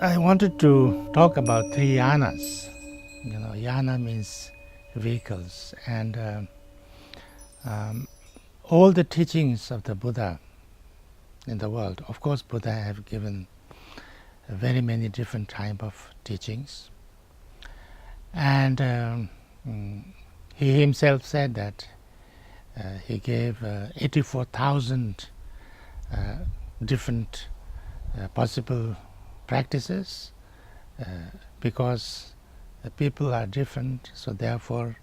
I wanted to talk about three yanas. Yana means vehicles, and all the teachings of the Buddha in the world. Of course, Buddha have given very many different type of teachings, and he himself said that he gave 84,000 different possible practices because the people are different, so therefore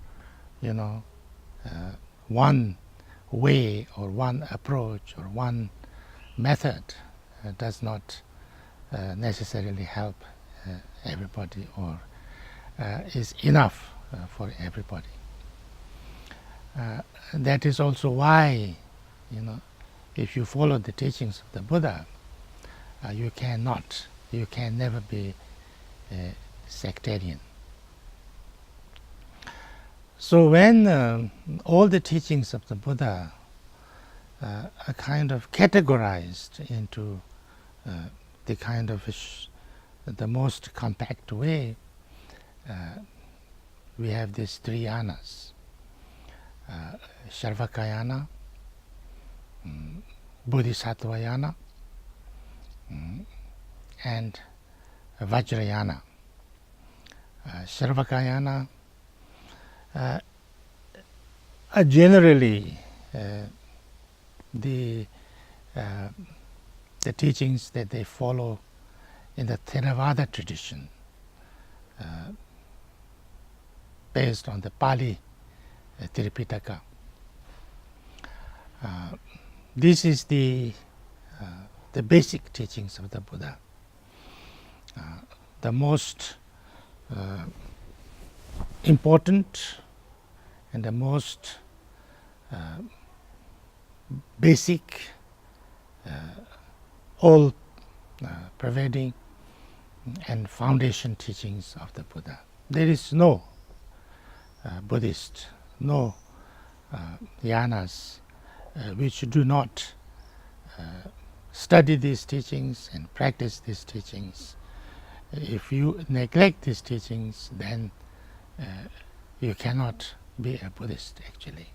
one way or one approach or one method does not necessarily help everybody or is enough for everybody. That is also why if you follow the teachings of the Buddha, you can never be a sectarian. So when all the teachings of the Buddha are kind of categorized into the kind of the most compact way, we have these three yanas: Sarvakayana, Bodhisattvayana, and Vajrayana. Sarvakayana generally the teachings that they follow in the Theravada tradition, based on the Pali Tripitaka. This is the basic teachings of the Buddha. The most important and the most basic, all pervading and foundation teachings of the Buddha. There is no Buddhist, no yanas which do not study these teachings and practice these teachings. If you neglect these teachings, then you cannot be a Buddhist actually.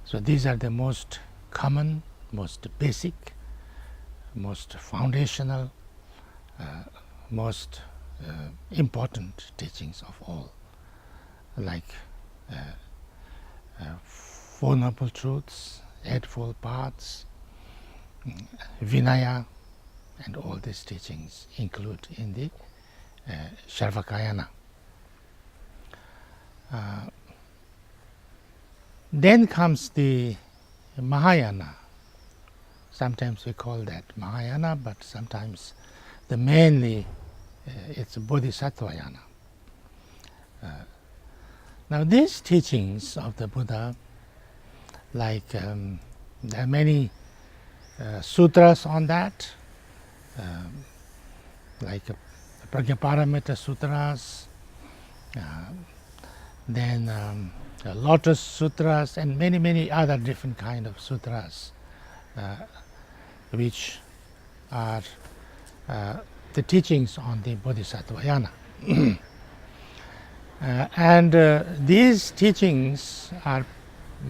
So these are the most common, most basic, most foundational, most important teachings of all, like Four Noble Truths, Eightfold Paths, Vinaya, and all these teachings include in the Sarvakayana. Then comes the Mahayana. Sometimes we call that Mahayana, but sometimes mainly it's Bodhisattvayana. Now these teachings of the Buddha, like there are many sutras on that, like Prajnaparamita Sutras, then Lotus Sutras, and many other different kind of sutras, which are the teachings on the Bodhisattvayana. And these teachings are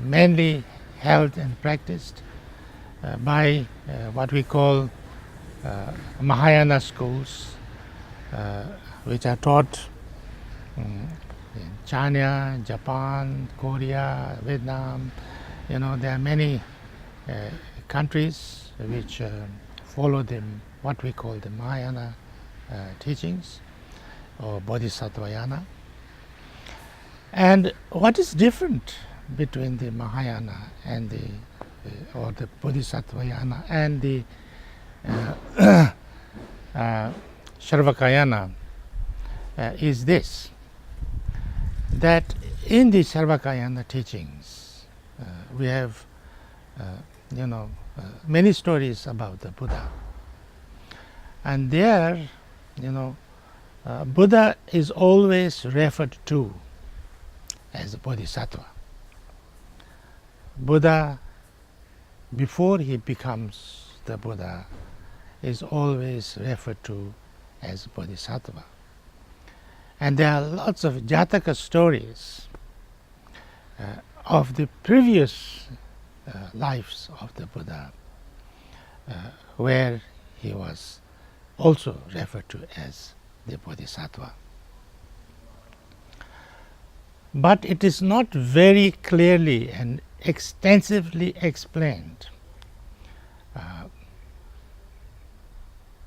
mainly held and practiced by what we call Mahayana schools, which are taught in China, Japan, Korea, Vietnam. There are many countries which follow what we call the Mahayana teachings or Bodhisattvayana. And what is different between the Mahayana and or the Bodhisattvayana and the Sarvakayana is this, that in the Sarvakayana teachings we have many stories about the Buddha, and there Buddha is always referred to as a bodhisattva. Buddha, before he becomes the Buddha, is always referred to as Bodhisattva. And there are lots of Jataka stories of the previous lives of the Buddha, where he was also referred to as the Bodhisattva. But it is not very clearly and extensively explained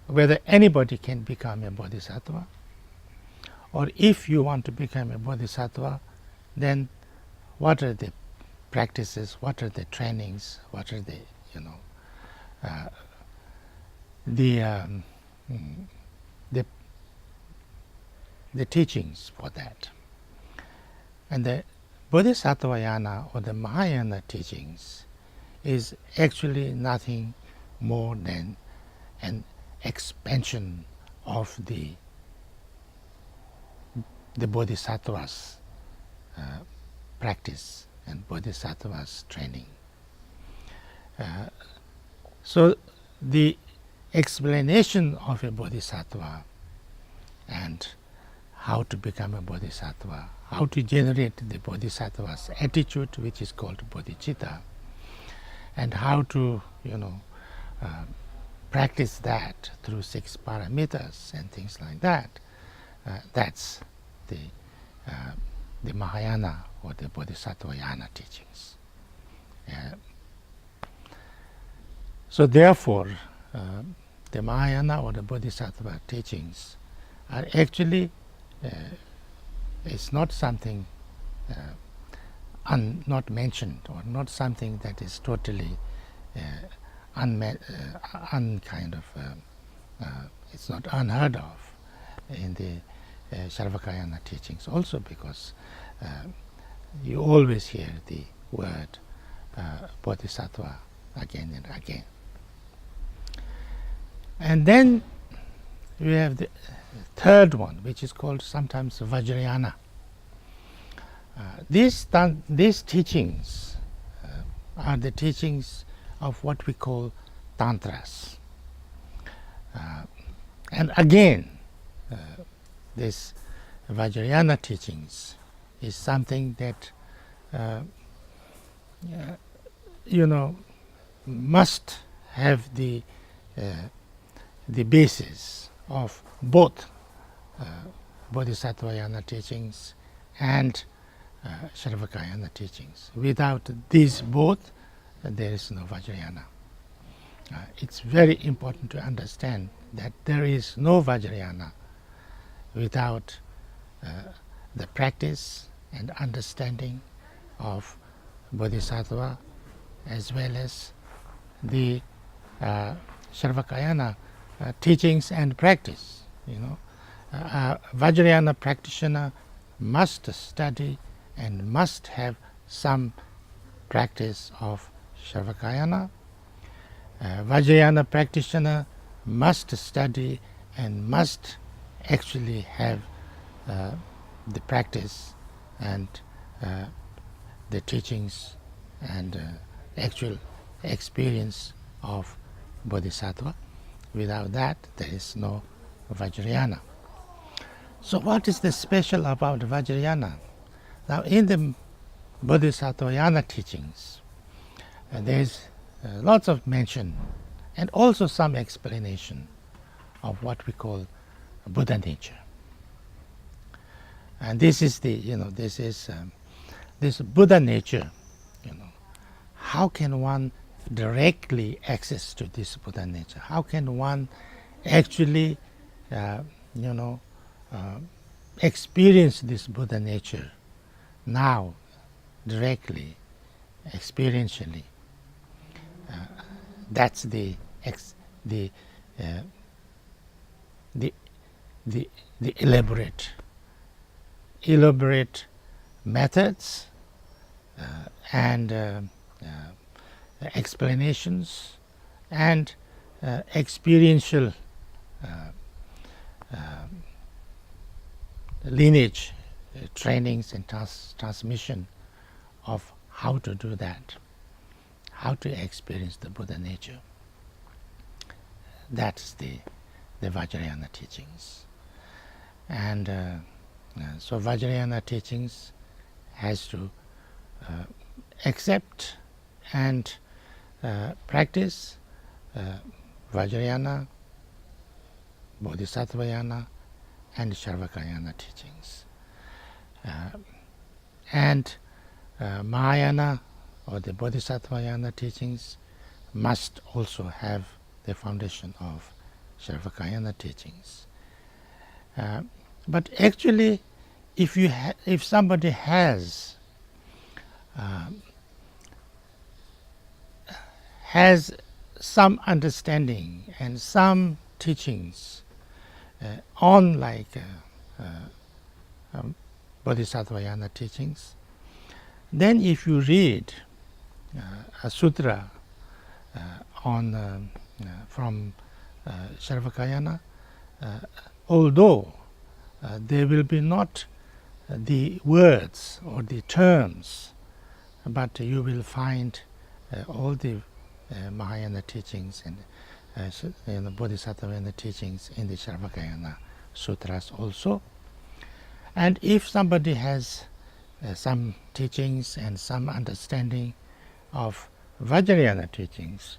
whether anybody can become a Bodhisattva, or if you want to become a Bodhisattva, then what are the practices, what are the trainings, what are the the teachings for that. And the Bodhisattvayana or the Mahayana teachings is actually nothing more than an expansion of the Bodhisattva's practice and Bodhisattva's training. So the explanation of a Bodhisattva and how to become a Bodhisattva, how to generate the Bodhisattva's attitude, which is called bodhicitta, and how to practice that through 6 paramitas and things like that. That's the Mahayana or the Bodhisattvayana teachings. So therefore, the Mahayana or the Bodhisattva teachings are actually it's not something not mentioned, or not something that is totally it's not unheard of in the Sarvakayana teachings also, because you always hear the word Bodhisattva again and again. And then we have the third one, which is called sometimes Vajrayana. These teachings are the teachings of what we call Tantras. And again, this Vajrayana teachings is something that must have the basis of both Bodhisattvayana teachings and Sarvakayana teachings. Without these both, there is no Vajrayana. It's very important to understand that there is no Vajrayana without the practice and understanding of Bodhisattva, as well as the Sarvakayana teachings and practice. A Vajrayana practitioner must study and must have some practice of Sarvakayana. Vajrayana practitioner must study and must actually have the practice and the teachings and actual experience of Bodhisattva. Without that, there is no Vajrayana. So what is the special about Vajrayana? Now, in the Bodhisattvayana teachings, there is lots of mention and also some explanation of what we call Buddha nature. And this is this Buddha nature. How can one directly access to this Buddha nature? How can one actually, experience this Buddha nature now, directly, experientially? That's the elaborate methods and explanations and experiential lineage, trainings and transmission of how to do that, how to experience the Buddha nature. That's the the Vajrayana teachings. And so Vajrayana teachings has to accept and practice Vajrayana, Bodhisattvayana, and Charvakayana teachings. And Mahayana or the Bodhisattvayana teachings must also have the foundation of Charvakayana teachings. But actually, if somebody has some understanding and some teachings on like Bodhisattvayana teachings, then if you read a sutra from Charvakayana, although there will be not the words or the terms, but you will find all the Mahayana teachings and Bodhisattvayana teachings in the Charvakayana sutras also. And if somebody has some teachings and some understanding of Vajrayana teachings,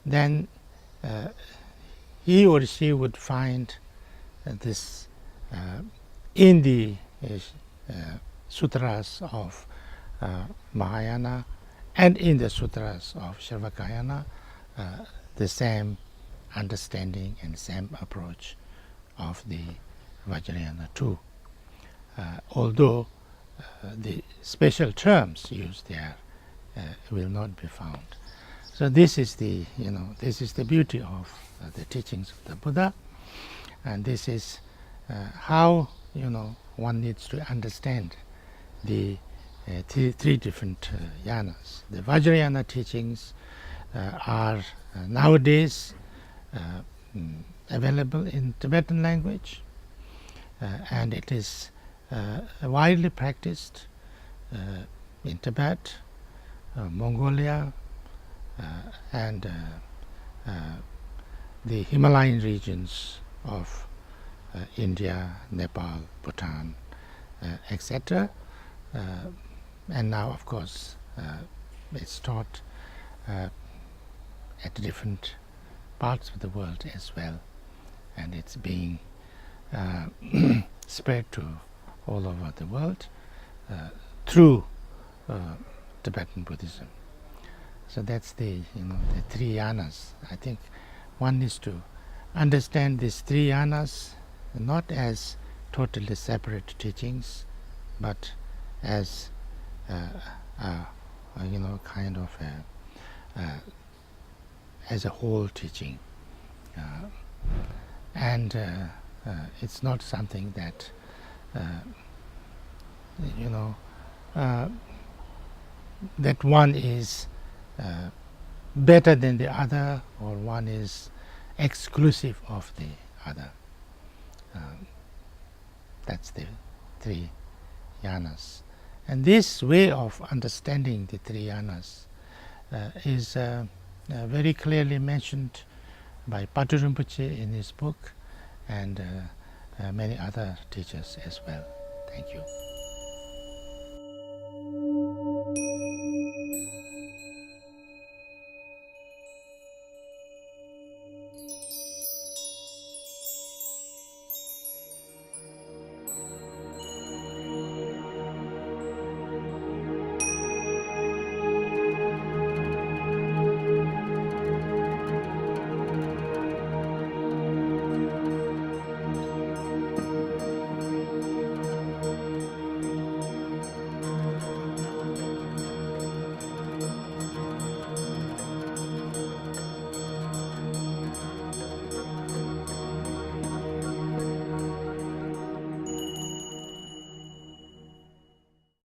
then he or she would find this in the sutras of Mahayana and in the sutras of Charvakayana the same understanding and same approach of the Vajrayana too. Although the special terms used there will not be found. So this is the beauty of the teachings of the Buddha, and this is how one needs to understand the three different yanas. The Vajrayana teachings are nowadays available in Tibetan language, and it is widely practiced in Tibet, Mongolia, and the Himalayan regions of India, Nepal, Bhutan, etc. And now, of course, it's taught at different parts of the world as well, and it's being spread to all over the world through Tibetan Buddhism. So that's the three yanas. I think one needs to understand these three yanas not as totally separate teachings, but as kind of as a whole teaching, and it's not something that that one is better than the other, or one is exclusive of the other. That's the three yanas. And this way of understanding the three yanas is very clearly mentioned by Patu Rinpoche in his book, and many other teachers as well. Thank you.